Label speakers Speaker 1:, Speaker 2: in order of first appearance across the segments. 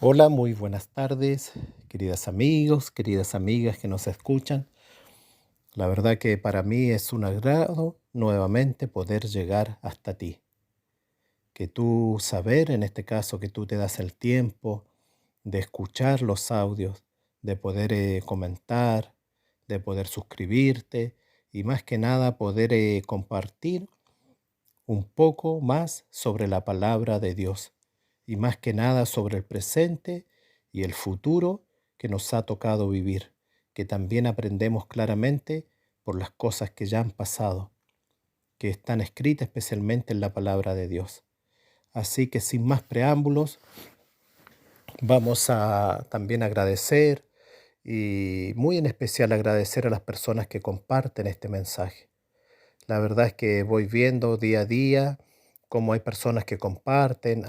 Speaker 1: Hola, muy buenas tardes, queridas amigos, queridas amigas que nos escuchan. La verdad que para mí es un agrado nuevamente poder llegar hasta ti. Que tú saber, en este caso, que tú te das el tiempo de escuchar los audios, de poder comentar, de poder suscribirte y más que nada poder compartir un poco más sobre la palabra de Dios y más que nada sobre el presente y el futuro que nos ha tocado vivir, que también aprendemos claramente por las cosas que ya han pasado, que están escritas especialmente en la palabra de Dios. Así que sin más preámbulos, vamos a también agradecer y muy en especial agradecer a las personas que comparten este mensaje. La verdad es que voy viendo día a día cómo hay personas que comparten,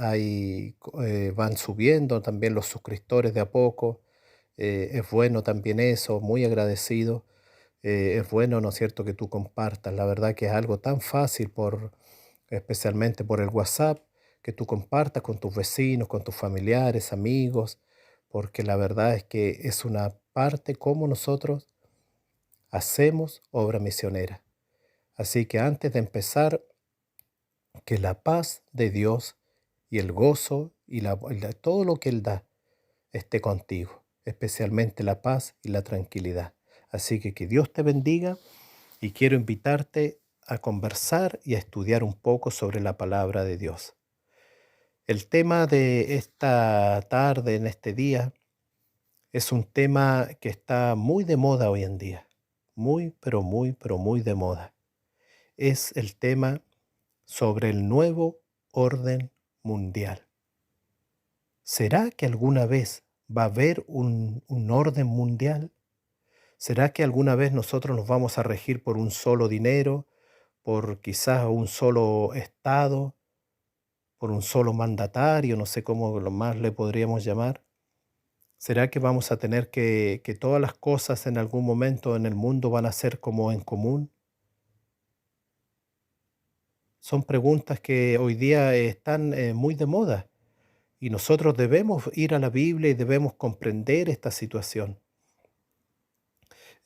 Speaker 1: van subiendo también los suscriptores de a poco. Es bueno también eso, muy agradecido. Es bueno, ¿no es cierto?, que tú compartas. La verdad que es algo tan fácil especialmente por el WhatsApp, que tú compartas con tus vecinos, con tus familiares, amigos, porque la verdad es que es una parte como nosotros hacemos obra misionera. Así que antes de empezar, que la paz de Dios y el gozo y todo lo que Él da esté contigo, especialmente la paz y la tranquilidad. Así que Dios te bendiga y quiero invitarte a conversar y a estudiar un poco sobre la palabra de Dios. El tema de esta tarde, en este día, es un tema que está muy de moda hoy en día. Muy, pero muy de moda. Es el tema sobre el nuevo orden mundial. ¿Será que alguna vez va a haber un orden mundial? ¿Será que alguna vez nosotros nos vamos a regir por un solo dinero, por quizás un solo estado, por un solo mandatario, no sé cómo lo más le podríamos llamar? ¿Será que vamos a tener que todas las cosas en algún momento en el mundo van a ser como en común? Son preguntas que hoy día están muy de moda. Y nosotros debemos ir a la Biblia y debemos comprender esta situación.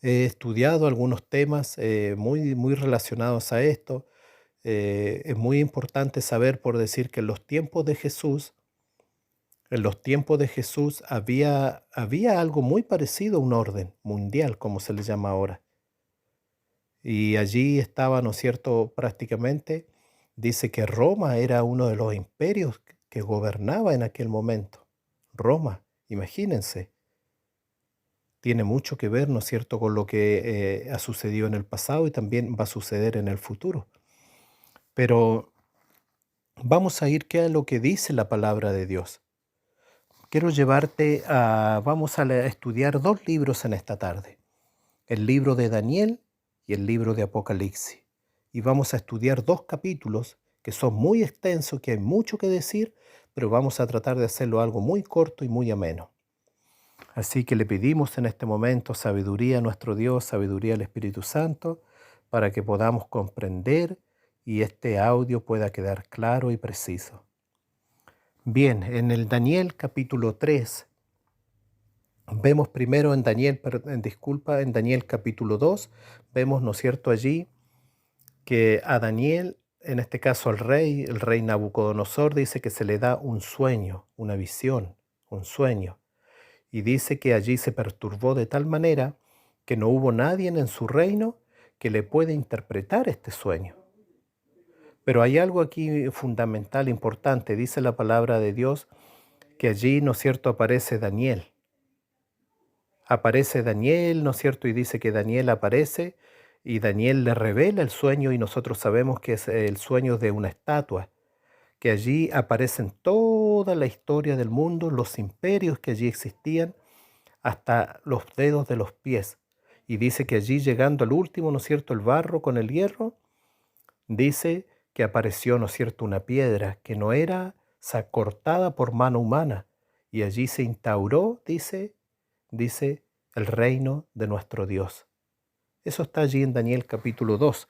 Speaker 1: He estudiado algunos temas muy relacionados a esto. Es muy importante saber, por decir, que en los tiempos de Jesús había algo muy parecido a un orden mundial, como se le llama ahora. Y allí estaba, ¿no es cierto?, prácticamente, dice que Roma era uno de los imperios que gobernaba en aquel momento. Roma, imagínense. Tiene mucho que ver, ¿no es cierto?, con lo que ha sucedido en el pasado y también va a suceder en el futuro. Pero vamos a ir qué es lo que dice la palabra de Dios. Quiero vamos a estudiar dos libros en esta tarde, el libro de Daniel y el libro de Apocalipsis. Y vamos a estudiar dos capítulos que son muy extensos, que hay mucho que decir, pero vamos a tratar de hacerlo algo muy corto y muy ameno. Así que le pedimos en este momento sabiduría a nuestro Dios, sabiduría al Espíritu Santo, para que podamos comprender y este audio pueda quedar claro y preciso. Bien, en el Daniel capítulo 3, vemos primero en Daniel capítulo 2, vemos, ¿no es cierto?, allí que a Daniel, en este caso el rey Nabucodonosor, dice que se le da un sueño, una visión, un sueño. Y dice que allí se perturbó de tal manera que no hubo nadie en su reino que le pueda interpretar este sueño. Pero hay algo aquí fundamental, importante. Dice la palabra de Dios que allí, ¿no es cierto?, aparece Daniel. Aparece Daniel, ¿no es cierto? Y dice que Daniel aparece y Daniel le revela el sueño y nosotros sabemos que es el sueño de una estatua, que allí aparecen toda la historia del mundo, los imperios que allí existían, hasta los dedos de los pies. Y dice que allí llegando al último, ¿no es cierto?, el barro con el hierro, dice que apareció, ¿no es cierto?, una piedra que no era cortada por mano humana. Y allí se instauró, dice, el reino de nuestro Dios. Eso está allí en Daniel capítulo 2.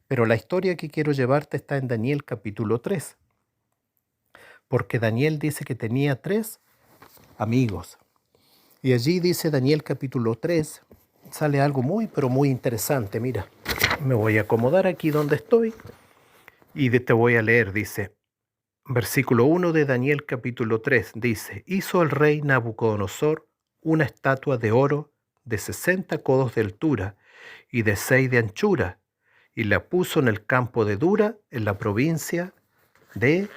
Speaker 1: Pero la historia que quiero llevarte está en Daniel capítulo 3. Porque Daniel dice que tenía tres amigos. Y allí dice Daniel capítulo 3, sale algo muy, pero muy interesante. Mira, me voy a acomodar aquí donde estoy y te voy a leer, dice, versículo 1 de Daniel capítulo 3, dice, hizo el rey Nabucodonosor una estatua de oro de 60 codos de altura y de 6 de anchura, y la puso en el campo de Dura, en la provincia de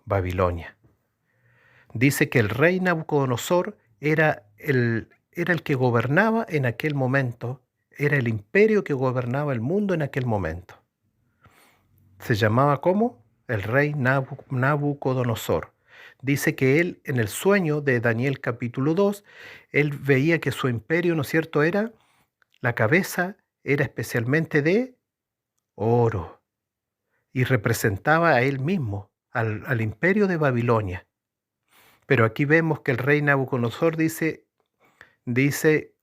Speaker 1: Babilonia. Dice que el rey Nabucodonosor era el que gobernaba en aquel momento, era el imperio que gobernaba el mundo en aquel momento. Se llamaba ¿cómo? El rey Nabucodonosor. Dice que él, en el sueño de Daniel capítulo 2, él veía que su imperio, ¿no es cierto?, la cabeza era especialmente de oro y representaba a él mismo, al imperio de Babilonia. Pero aquí vemos que el rey Nabucodonosor dice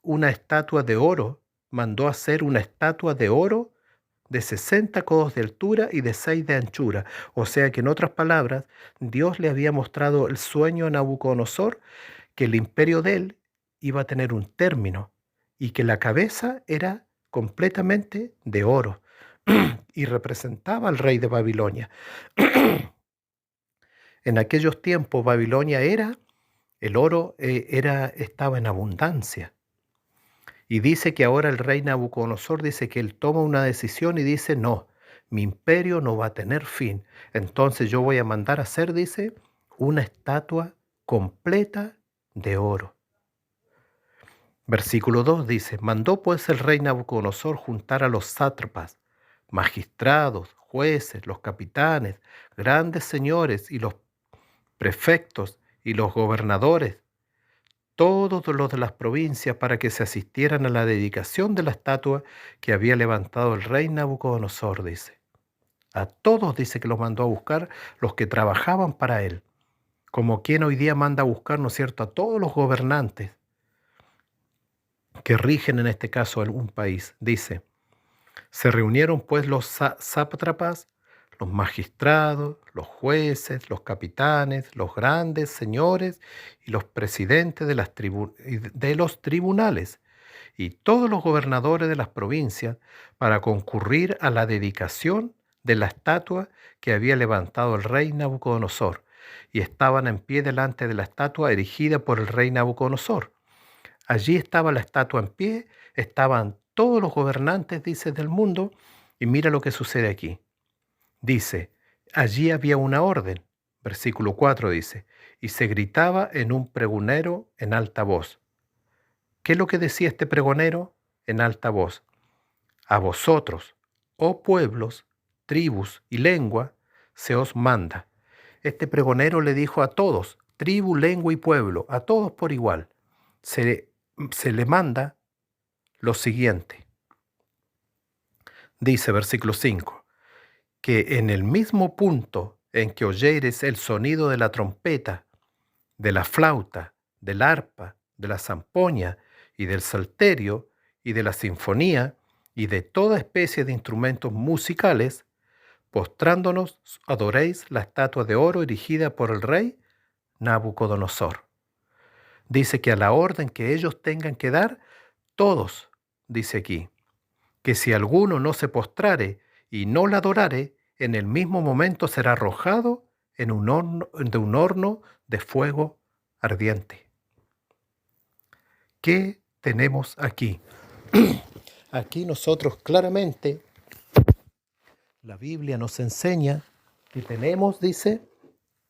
Speaker 1: una estatua de oro, mandó hacer una estatua de oro de 60 codos de altura y de 6 de anchura. O sea que en otras palabras, Dios le había mostrado el sueño a Nabucodonosor que el imperio de él iba a tener un término y que la cabeza era completamente de oro y representaba al rey de Babilonia. En aquellos tiempos Babilonia el oro estaba en abundancia. Y dice que ahora el rey Nabucodonosor dice que él toma una decisión y dice, no, mi imperio no va a tener fin. Entonces yo voy a mandar a hacer, dice, una estatua completa de oro. Versículo 2 dice, mandó pues el rey Nabucodonosor juntar a los sátrapas, magistrados, jueces, los capitanes, grandes señores y los prefectos y los gobernadores, todos los de las provincias, para que se asistieran a la dedicación de la estatua que había levantado el rey Nabucodonosor, dice. A todos dice que los mandó a buscar los que trabajaban para él, como quien hoy día manda a buscar, ¿no es cierto?, a todos los gobernantes que rigen en este caso algún país. Dice, se reunieron pues los sátrapas, los magistrados, los jueces, los capitanes, los grandes señores y los presidentes de los tribunales y todos los gobernadores de las provincias para concurrir a la dedicación de la estatua que había levantado el rey Nabucodonosor, y estaban en pie delante de la estatua erigida por el rey Nabucodonosor. Allí estaba la estatua en pie, estaban todos los gobernantes, dice, del mundo, y mira lo que sucede aquí. Dice, allí había una orden, versículo 4 dice, y se gritaba en un pregonero en alta voz. ¿Qué es lo que decía este pregonero en alta voz? A vosotros, oh pueblos, tribus y lengua, se os manda. Este pregonero le dijo a todos, tribu, lengua y pueblo, a todos por igual, se le manda lo siguiente. Dice versículo 5, que en el mismo punto en que oyeres el sonido de la trompeta, de la flauta, del arpa, de la zampoña y del salterio y de la sinfonía y de toda especie de instrumentos musicales, postrándonos adoréis la estatua de oro erigida por el rey Nabucodonosor. Dice que a la orden que ellos tengan que dar, todos, dice aquí, que si alguno no se postrare y no la adorare, en el mismo momento será arrojado en un horno de fuego ardiente. ¿Qué tenemos aquí? Aquí nosotros claramente, la Biblia nos enseña que dice,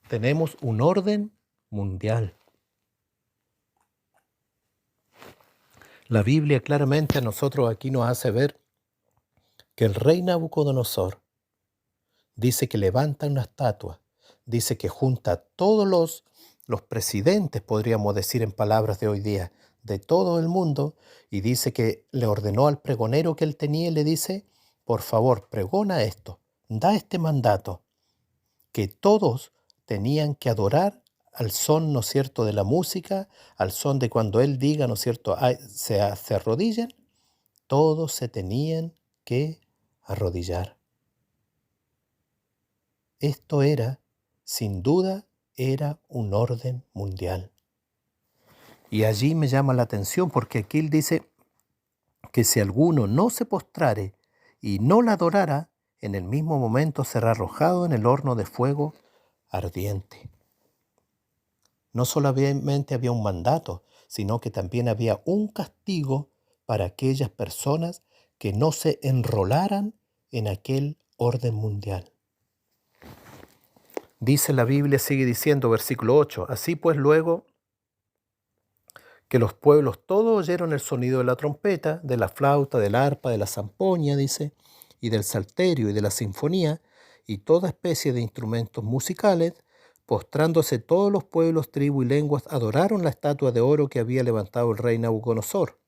Speaker 1: tenemos un orden mundial. La Biblia claramente a nosotros aquí nos hace ver que el rey Nabucodonosor dice que levanta una estatua, dice que junta a todos los presidentes, podríamos decir en palabras de hoy día, de todo el mundo, y dice que le ordenó al pregonero que él tenía y le dice, por favor, pregona esto, da este mandato, que todos tenían que adorar al son, ¿no es cierto?, de la música, al son de cuando él diga, ¿no es cierto?, se arrodillen, todos se tenían que arrodillar. Esto era, sin duda, era un orden mundial. Y allí me llama la atención porque aquí él dice que si alguno no se postrare y no la adorara, en el mismo momento será arrojado en el horno de fuego ardiente. No solamente había un mandato, sino que también había un castigo para aquellas personas que no se enrolaran en aquel orden mundial. Dice la Biblia, sigue diciendo, versículo 8, así pues luego que los pueblos todos oyeron el sonido de la trompeta, de la flauta, del arpa, de la zampoña, dice, y del salterio y de la sinfonía, y toda especie de instrumentos musicales, postrándose todos los pueblos, tribus y lenguas, adoraron la estatua de oro que había levantado el rey Nabucodonosor.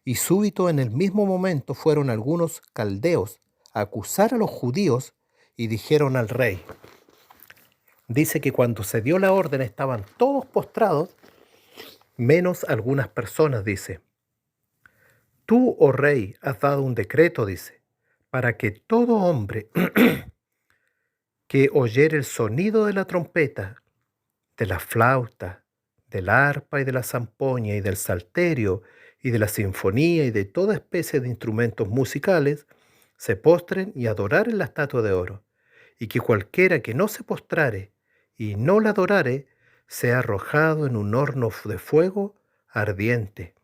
Speaker 1: Y súbito en el mismo momento fueron algunos caldeos a acusar a los judíos y dijeron al rey, dice que cuando se dio la orden estaban todos postrados, menos algunas personas, dice. Tú, oh rey, has dado un decreto, dice, para que todo hombre que oyere el sonido de la trompeta, de la flauta, del arpa y de la zampoña y del salterio y de la sinfonía y de toda especie de instrumentos musicales, se postren y adoraren la estatua de oro, y que cualquiera que no se postrare y no la adorare, sea arrojado en un horno de fuego ardiente.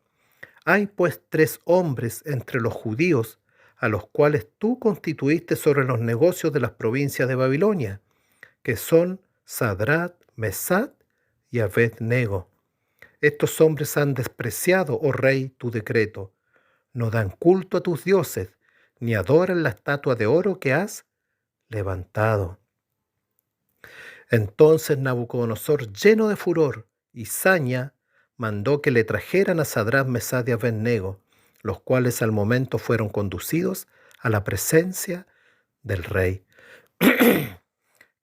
Speaker 1: Hay pues 3 hombres entre los judíos, a los cuales tú constituiste sobre los negocios de las provincias de Babilonia, que son Sadrat, Mesad y Abed-nego. Estos hombres han despreciado, oh rey, tu decreto. No dan culto a tus dioses, ni adoran la estatua de oro que has levantado. Entonces Nabucodonosor, lleno de furor y saña, mandó que le trajeran a Sadrat, Mesad y Abed-nego, los cuales al momento fueron conducidos a la presencia del rey.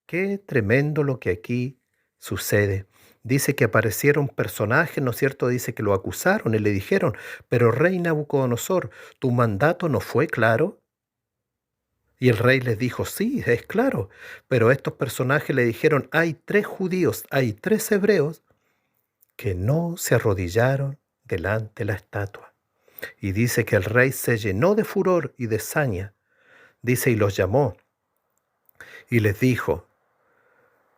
Speaker 1: Qué tremendo lo que aquí sucede. Dice que aparecieron personajes, ¿no es cierto? Dice que lo acusaron y le dijeron, pero rey Nabucodonosor, ¿tu mandato no fue claro? Y el rey les dijo, sí, es claro, pero estos personajes le dijeron, hay 3 judíos, hay 3 hebreos que no se arrodillaron delante de la estatua. Y dice que el rey se llenó de furor y de saña. Dice, y los llamó y les dijo,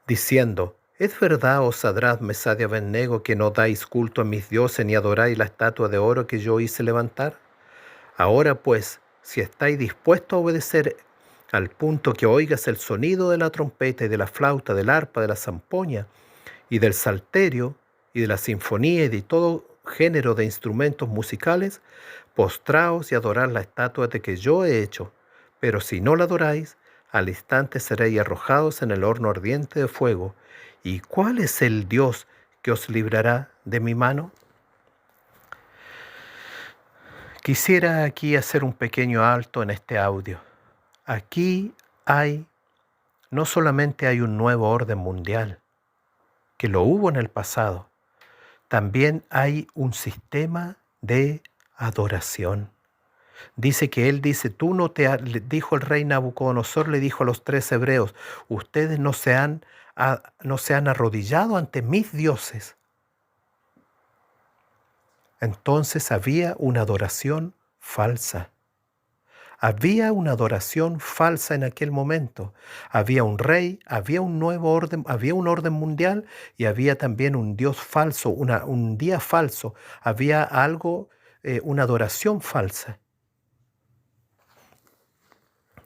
Speaker 1: diciendo, ¿es verdad, oh Sadrat, Mesad y Abed-nego, que no dais culto a mis dioses ni adoráis la estatua de oro que yo hice levantar? Ahora pues, si estáis dispuestos a obedecer al punto que oigas el sonido de la trompeta y de la flauta, del arpa, de la zampoña y del salterio y de la sinfonía y de todo género de instrumentos musicales, postraos y adorad la estatua de que yo he hecho. Pero si no la adoráis, al instante seréis arrojados en el horno ardiente de fuego. ¿Y cuál es el Dios que os librará de mi mano? Quisiera aquí hacer un pequeño alto en este audio. Aquí no solamente hay un nuevo orden mundial, que lo hubo en el pasado, también hay un sistema de adoración. Dice que tú no te, le dijo el rey Nabucodonosor, le dijo a los 3 hebreos, ustedes no se han arrodillado ante mis dioses. Entonces había una adoración falsa. Había una adoración falsa en aquel momento. Había un rey, había un nuevo orden, había un orden mundial y había también un Dios falso, un día falso. Había algo, una adoración falsa.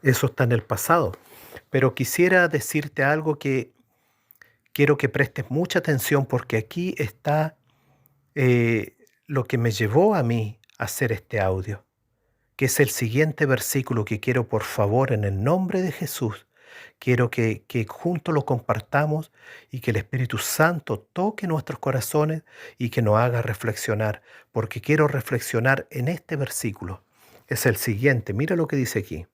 Speaker 1: Eso está en el pasado. Pero quisiera decirte algo que quiero que prestes mucha atención porque aquí está lo que me llevó a mí a hacer este audio, que es el siguiente versículo que quiero, por favor, en el nombre de Jesús, quiero que juntos lo compartamos y que el Espíritu Santo toque nuestros corazones y que nos haga reflexionar, porque quiero reflexionar en este versículo. Es el siguiente, mira lo que dice aquí.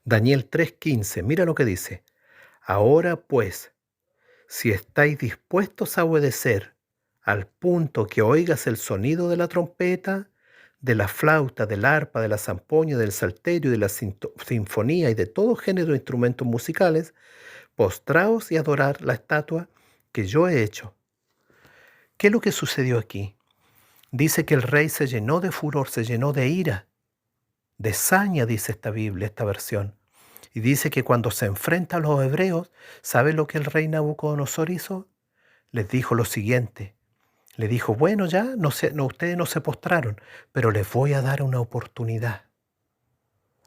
Speaker 1: Daniel 3:15, mira lo que dice. Ahora pues, si estáis dispuestos a obedecer al punto que oigas el sonido de la trompeta, de la flauta, del arpa, de la zampoña, del salterio, de la sinfonía y de todo género de instrumentos musicales, postraos y adorar la estatua que yo he hecho. ¿Qué es lo que sucedió aquí? Dice que el rey se llenó de furor, se llenó de ira, de saña, dice esta Biblia, esta versión. Y dice que cuando se enfrenta a los hebreos, ¿sabe lo que el rey Nabucodonosor hizo? Les dijo lo siguiente. Le dijo, bueno, ya, ustedes no se postraron, pero les voy a dar una oportunidad.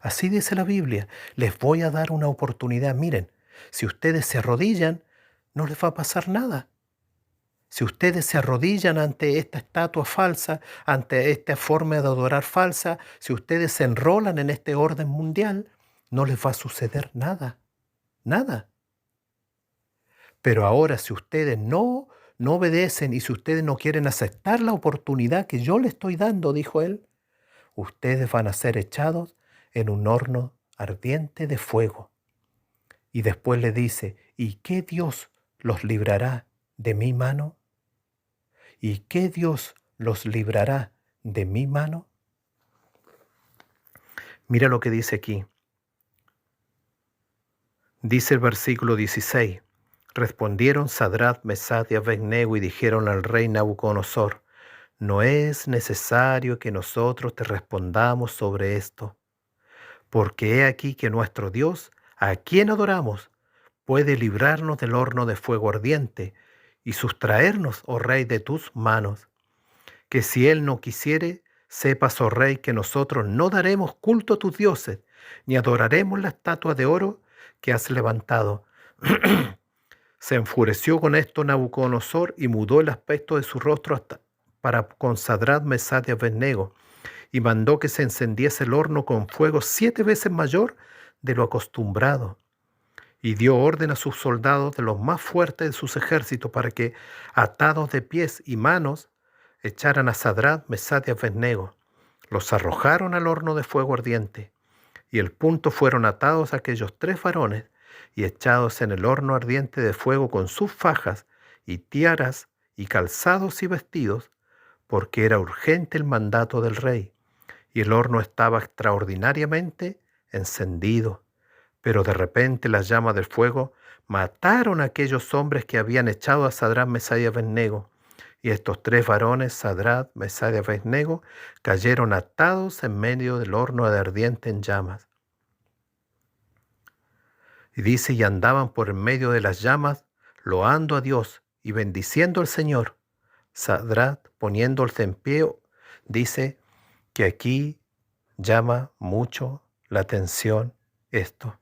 Speaker 1: Así dice la Biblia, les voy a dar una oportunidad. Miren, si ustedes se arrodillan, no les va a pasar nada. Si ustedes se arrodillan ante esta estatua falsa, ante esta forma de adorar falsa, si ustedes se enrolan en este orden mundial, no les va a suceder nada, nada. Pero ahora si ustedes no obedecen y si ustedes no quieren aceptar la oportunidad que yo les estoy dando, dijo él, ustedes van a ser echados en un horno ardiente de fuego. Y después le dice, ¿y qué Dios los librará de mi mano? ¿Y qué Dios los librará de mi mano? Mira lo que dice aquí. Dice el versículo 16. Respondieron Sadrach, Mesach y Abed-Nego y dijeron al rey Nabucodonosor, no es necesario que nosotros te respondamos sobre esto, porque he aquí que nuestro Dios, a quien adoramos, puede librarnos del horno de fuego ardiente y sustraernos, oh rey, de tus manos. Que si él no quisiere, sepas, oh rey, que nosotros no daremos culto a tus dioses, ni adoraremos la estatua de oro que has levantado. Se enfureció con esto Nabucodonosor y mudó el aspecto de su rostro hasta para con Sadrach, Mesach y Abed-Nego, y mandó que se encendiese el horno con fuego 7 veces mayor de lo acostumbrado. Y dio orden a sus soldados de los más fuertes de sus ejércitos para que, atados de pies y manos, echaran a Sadrach, Mesach y Abed-Nego. Los arrojaron al horno de fuego ardiente, y el punto fueron atados aquellos 3 varones y echados en el horno ardiente de fuego con sus fajas y tiaras y calzados y vestidos, porque era urgente el mandato del rey, y el horno estaba extraordinariamente encendido. Pero de repente las llamas del fuego mataron a aquellos hombres que habían echado a Sadrach, Mesach y Abed-Nego. Y estos 3 varones, Sadrach, Mesach y Abed-Nego, cayeron atados en medio del horno de ardiente en llamas. Y dice, y andaban por en medio de las llamas, loando a Dios y bendiciendo al Señor. Sadrach, poniéndose en pie, dice que aquí llama mucho la atención esto.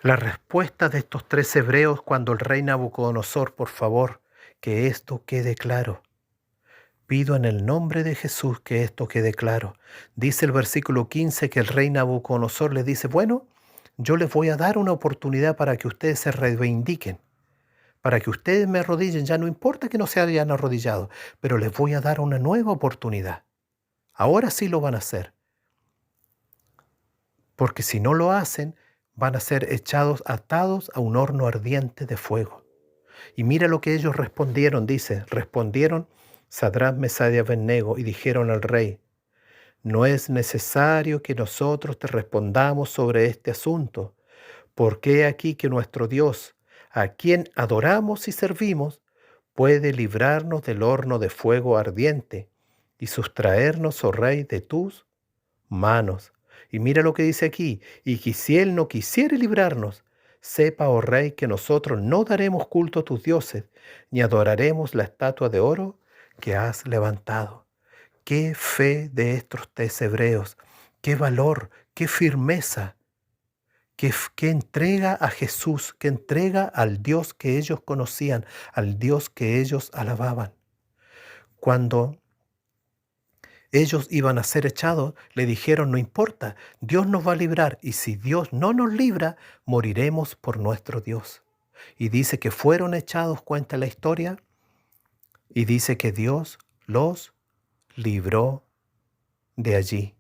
Speaker 1: La respuesta de estos 3 hebreos cuando el rey Nabucodonosor, por favor, que esto quede claro. Pido en el nombre de Jesús que esto quede claro. Dice el versículo 15 que el rey Nabucodonosor le dice, bueno, yo les voy a dar una oportunidad para que ustedes se reivindiquen, para que ustedes me arrodillen, ya no importa que no se hayan arrodillado, pero les voy a dar una nueva oportunidad. Ahora sí lo van a hacer, porque si no lo hacen, van a ser echados, atados a un horno ardiente de fuego. Y mira lo que ellos respondieron, dice, respondieron Sadrach, Mesach y Abed-Nego y dijeron al rey, no es necesario que nosotros te respondamos sobre este asunto, porque he aquí que nuestro Dios, a quien adoramos y servimos, puede librarnos del horno de fuego ardiente y sustraernos, oh rey, de tus manos. Y mira lo que dice aquí, y que si él no quisiere librarnos, sepa, oh rey, que nosotros no daremos culto a tus dioses, ni adoraremos la estatua de oro que has levantado. Qué fe de estos 3 hebreos, qué valor, qué firmeza, qué entrega a Jesús, qué entrega al Dios que ellos conocían, al Dios que ellos alababan. Cuando ellos iban a ser echados, le dijeron, no importa, Dios nos va a librar y si Dios no nos libra, moriremos por nuestro Dios. Y dice que fueron echados, cuenta la historia, y dice que Dios los libró de allí.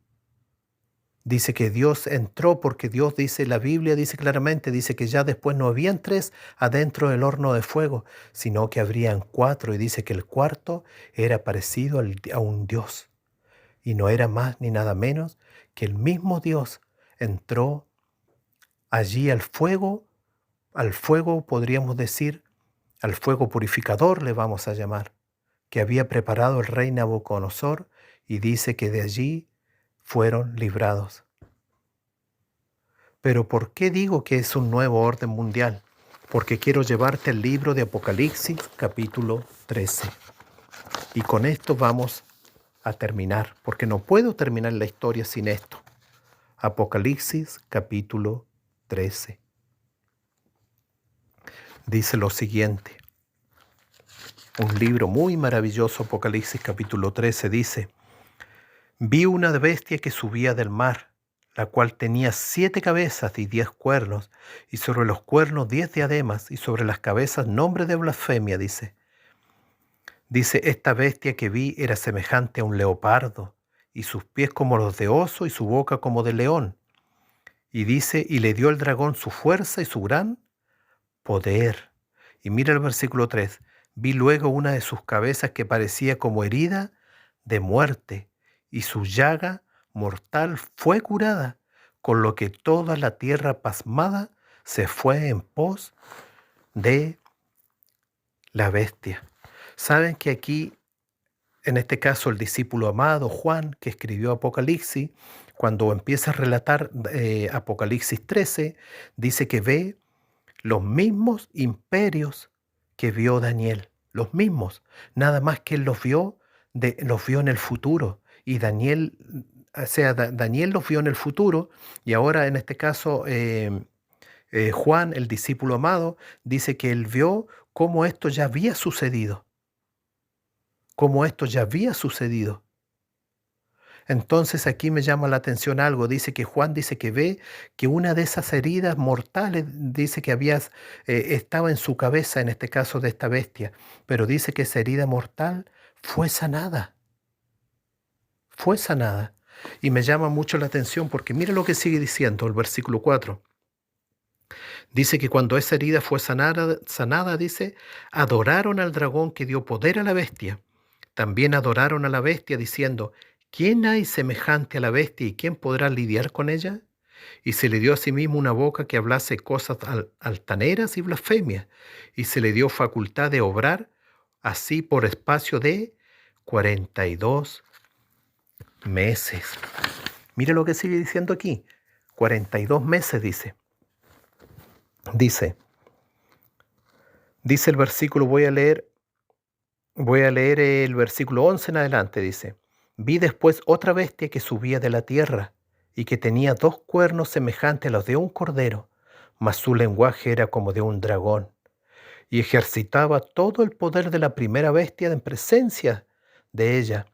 Speaker 1: Dice que Dios entró porque Dios dice, la Biblia dice claramente, dice que ya después no habían 3 adentro del horno de fuego, sino que habrían 4 y dice que el cuarto era parecido a un Dios. Y no era más ni nada menos que el mismo Dios entró allí al fuego podríamos decir, al fuego purificador le vamos a llamar, que había preparado el rey Nabucodonosor, y dice que de allí fueron librados. Pero ¿por qué digo que es un nuevo orden mundial? Porque quiero llevarte el libro de Apocalipsis, capítulo 13. Y con esto vamos a terminar, porque no puedo terminar la historia sin esto. Apocalipsis, capítulo 13. Dice lo siguiente. Un libro muy maravilloso, Apocalipsis, capítulo 13, dice: Vi una bestia que subía del mar, la cual tenía 7 cabezas y 10 cuernos, y sobre los cuernos 10 diademas, y sobre las cabezas nombre de blasfemia, dice. Dice, esta bestia que vi era semejante a un leopardo, y sus pies como los de oso, y su boca como de león. Y dice, y le dio el dragón su fuerza y su gran poder. Y mira el versículo 3. Vi luego una de sus cabezas que parecía como herida de muerte, y su llaga mortal fue curada, con lo que toda la tierra pasmada se fue en pos de la bestia. Saben que aquí, en este caso, el discípulo amado Juan, que escribió Apocalipsis, cuando empieza a relatar Apocalipsis 13, dice que ve los mismos imperios que vio Daniel, los mismos, nada más que él los vio en el futuro. Y Daniel, Daniel los vio en el futuro, y ahora en este caso Juan, el discípulo amado, dice que él vio cómo esto ya había sucedido, cómo esto ya había sucedido. Entonces aquí me llama la atención algo, dice que Juan dice que ve que una de esas heridas mortales, dice que estaba en su cabeza, en este caso de esta bestia, pero dice que esa herida mortal fue sanada, fue sanada. Y me llama mucho la atención porque mira lo que sigue diciendo el versículo 4. Dice que cuando esa herida fue sanada, dice, adoraron al dragón que dio poder a la bestia. También adoraron a la bestia diciendo, ¿quién hay semejante a la bestia y quién podrá lidiar con ella? Y se le dio asimismo una boca que hablase cosas altaneras y blasfemias, y se le dio facultad de obrar así por espacio de 42 meses. Mire lo que sigue diciendo aquí. 42 meses dice. Dice el versículo, voy a leer el versículo 11 en adelante, dice. Vi después otra bestia que subía de la tierra y que tenía 2 cuernos semejantes a los de un cordero, mas su lenguaje era como de un dragón, y ejercitaba todo el poder de la primera bestia en presencia de ella,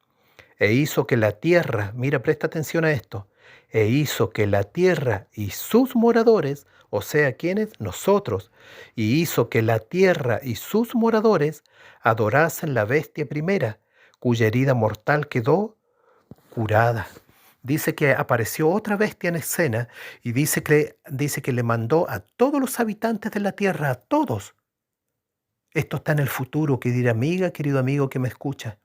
Speaker 1: e hizo que la tierra, mira, presta atención a esto, e hizo que la tierra y sus moradores, o sea, ¿quiénes? Nosotros, y hizo que la tierra y sus moradores adorasen la bestia primera, cuya herida mortal quedó curada. Dice que apareció otra bestia en escena y dice que le mandó a todos los habitantes de la tierra, a todos. Esto está en el futuro, querida amiga, querido amigo que me escucha.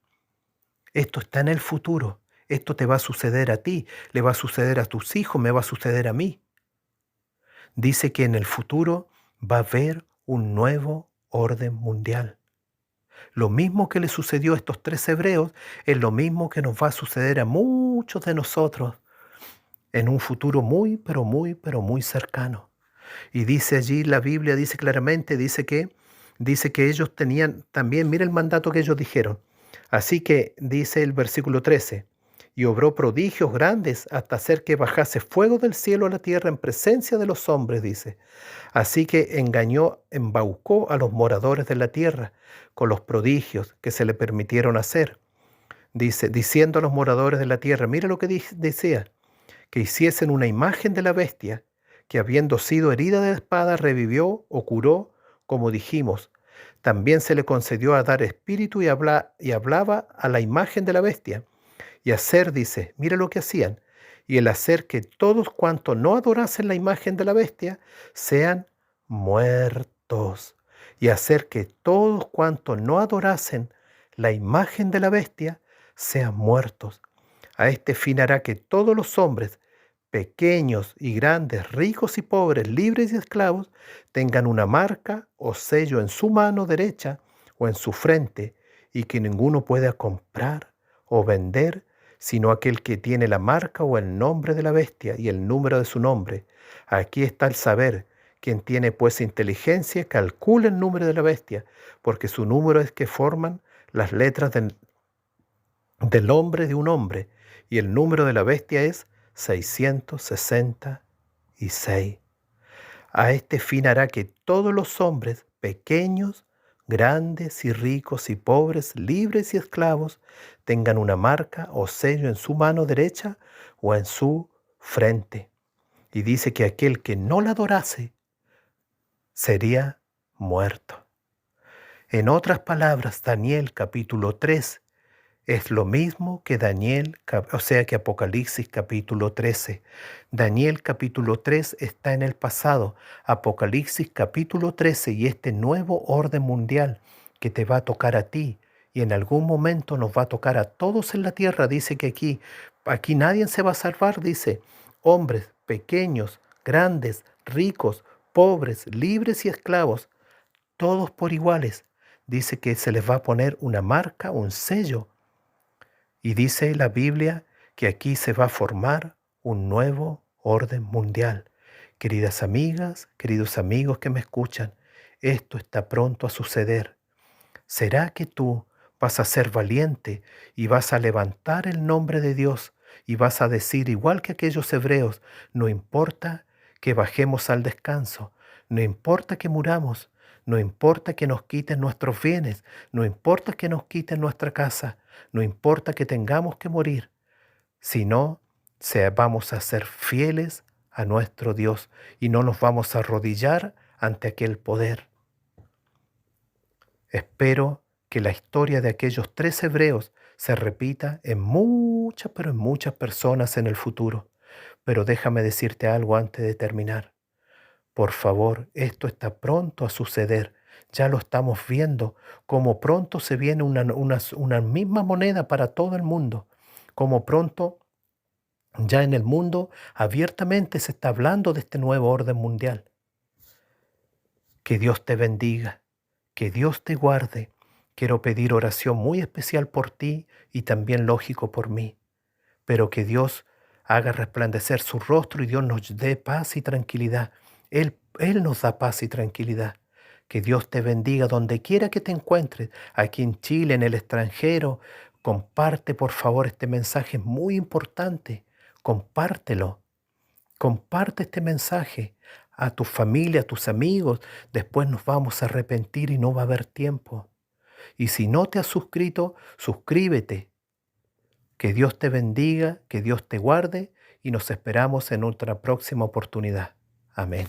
Speaker 1: Esto está en el futuro. Esto te va a suceder a ti, le va a suceder a tus hijos, me va a suceder a mí. Dice que en el futuro va a haber un nuevo orden mundial. Lo mismo que le sucedió a estos 3 hebreos es lo mismo que nos va a suceder a muchos de nosotros en un futuro muy, pero muy, pero muy cercano. Y dice allí, la Biblia dice claramente, dice que ellos tenían también, mira el mandato que ellos dijeron. Así que dice el versículo 13, y obró prodigios grandes hasta hacer que bajase fuego del cielo a la tierra en presencia de los hombres, dice. Así que embaucó a los moradores de la tierra con los prodigios que se le permitieron hacer. Dice, diciendo a los moradores de la tierra, mira lo que decía, que hiciesen una imagen de la bestia, que habiendo sido herida de espada revivió o curó, como dijimos. También se le concedió a dar espíritu y hablaba a la imagen de la bestia. Y hacer, dice, mira lo que hacían, y el hacer que todos cuantos no adorasen la imagen de la bestia sean muertos. Y hacer que todos cuantos no adorasen la imagen de la bestia sean muertos. A este fin hará que todos los hombres pequeños y grandes, ricos y pobres, libres y esclavos, tengan una marca o sello en su mano derecha o en su frente, y que ninguno pueda comprar o vender, sino aquel que tiene la marca o el nombre de la bestia y el número de su nombre. Aquí está el saber. Quien tiene pues inteligencia, calcula el número de la bestia, porque su número es que forman las letras del hombre de un hombre, y el número de la bestia es 666. A este fin hará que todos los hombres, pequeños, grandes y ricos y pobres, libres y esclavos, tengan una marca o sello en su mano derecha o en su frente. Y dice que aquel que no la adorase sería muerto. En otras palabras, Daniel capítulo 3 es lo mismo que o sea que Apocalipsis capítulo 13. Daniel capítulo 3 está en el pasado, Apocalipsis capítulo 13 y este nuevo orden mundial que te va a tocar a ti y en algún momento nos va a tocar a todos en la tierra. Dice que aquí nadie se va a salvar, dice, hombres, pequeños, grandes, ricos, pobres, libres y esclavos, todos por iguales. Dice que se les va a poner una marca, un sello. Y dice la Biblia que aquí se va a formar un nuevo orden mundial. Queridas amigas, queridos amigos que me escuchan, esto está pronto a suceder. ¿Será que tú vas a ser valiente y vas a levantar el nombre de Dios y vas a decir, igual que aquellos hebreos, no importa que bajemos al descanso, no importa que muramos, no importa que nos quiten nuestros bienes, no importa que nos quiten nuestra casa, no importa que tengamos que morir, sino vamos a ser fieles a nuestro Dios y no nos vamos a arrodillar ante aquel poder? Espero que la historia de aquellos 3 hebreos se repita en muchas, pero en muchas personas en el futuro. Pero déjame decirte algo antes de terminar. Por favor, esto está pronto a suceder. Ya lo estamos viendo, como pronto se viene una misma moneda para todo el mundo, como pronto ya en el mundo abiertamente se está hablando de este nuevo orden mundial. Que Dios te bendiga, que Dios te guarde. Quiero pedir oración muy especial por ti y también lógico por mí, pero que Dios haga resplandecer su rostro y Dios nos dé paz y tranquilidad. Él nos da paz y tranquilidad. Que Dios te bendiga donde quiera que te encuentres, aquí en Chile, en el extranjero. Comparte por favor este mensaje, es muy importante. Compártelo. Comparte este mensaje a tu familia, a tus amigos. Después nos vamos a arrepentir y no va a haber tiempo. Y si no te has suscrito, suscríbete. Que Dios te bendiga, que Dios te guarde y nos esperamos en otra próxima oportunidad. Amén.